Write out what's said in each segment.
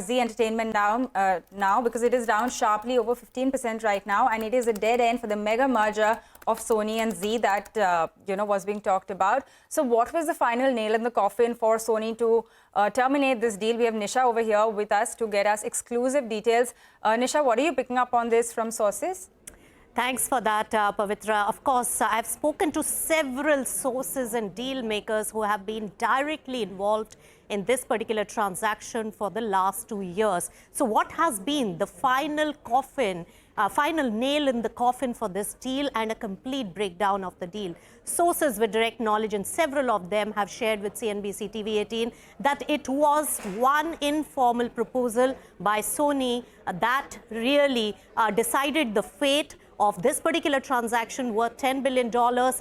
Zee Entertainment now because it is down sharply over 15% right now, and it is a dead end for the mega merger of Sony and Zee that was being talked about. So what was the final nail in the coffin for Sony to terminate this deal? We have Nisha over here with us to get us exclusive details. Nisha, what are you picking up on this from sources? Thanks for that, Pavitra. Of course, I've spoken to several sources and deal makers who have been directly involved in this particular transaction for the last 2 years. So what has been the final nail in the coffin for this deal and a complete breakdown of the deal? Sources with direct knowledge, and several of them have shared with CNBC-TV18 that it was one informal proposal by Sony that really decided the fate of this particular transaction worth $10 billion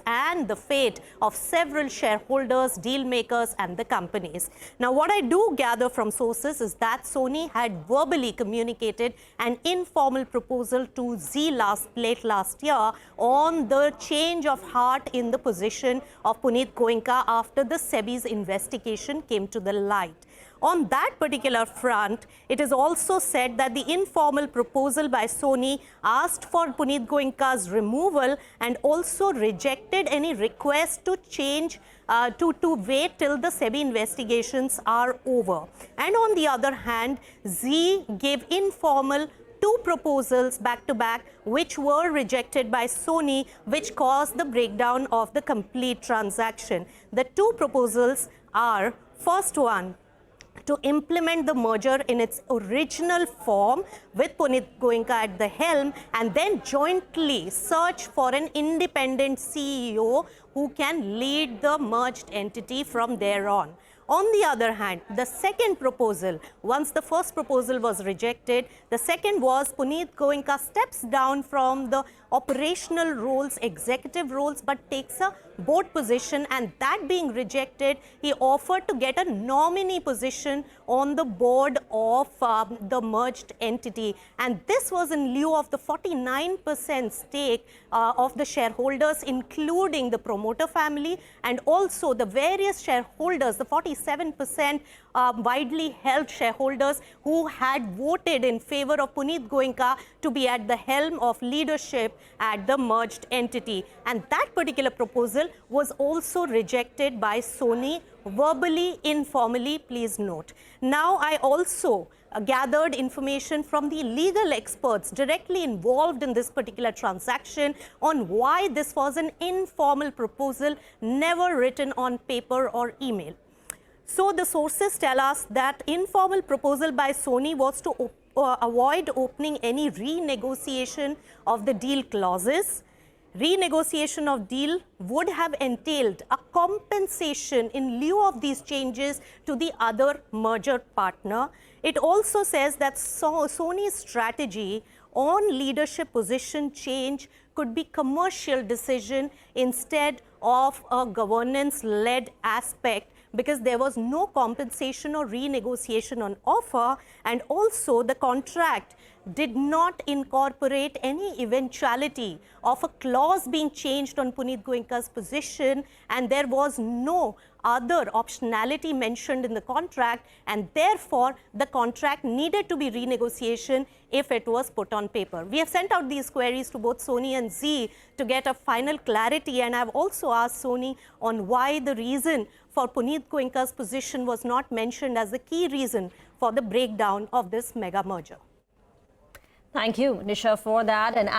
and the fate of several shareholders, deal makers and the companies. Now, what I do gather from sources is that Sony had verbally communicated an informal proposal to Zee late last year on the change of heart in the position of Punit Goenka after the SEBI's investigation came to the light. On that particular front, it is also said that the informal proposal by Sony asked for Punit Goenka's removal and also rejected any request to change to wait till the SEBI investigations are over. And on the other hand, Zee gave informal two proposals back-to-back, which were rejected by Sony, which caused the breakdown of the complete transaction. The two proposals are, first one, to implement the merger in its original form with Punit Goenka at the helm, and then jointly search for an independent CEO who can lead the merged entity from there on. On the other hand, the second proposal, once the first proposal was rejected, the second was Punit Goenka steps down from the operational roles, executive roles, but takes a board position, and that being rejected, he offered to get a nominee position on the board of the merged entity. And this was in lieu of the 49% stake of the shareholders, including the promoter family and also the various shareholders, the 47% widely held shareholders who had voted in favor of Punit Goenka to be at the helm of leadership at the merged entity. And that particular proposal was also rejected by Sony verbally, informally, please note. Now, I also gathered information from the legal experts directly involved in this particular transaction on why this was an informal proposal, never written on paper or email. So the sources tell us that informal proposal by Sony was to avoid opening any renegotiation of the deal clauses. Renegotiation of deal would have entailed a compensation in lieu of these changes to the other merger partner. It also says that Sony's strategy on leadership position change could be commercial decision instead of a governance-led aspect, because there was no compensation or renegotiation on offer, and also the contract did not incorporate any eventuality of a clause being changed on Punit Goenka's position, and there was no other optionality mentioned in the contract, and therefore the contract needed to be renegotiation if it was put on paper. We have sent out these queries to both Sony and Zee to get a final clarity, and I've also asked Sony on why the reason for Punit Goenka's position was not mentioned as the key reason for the breakdown of this mega merger. Thank you, Nisha, for that. And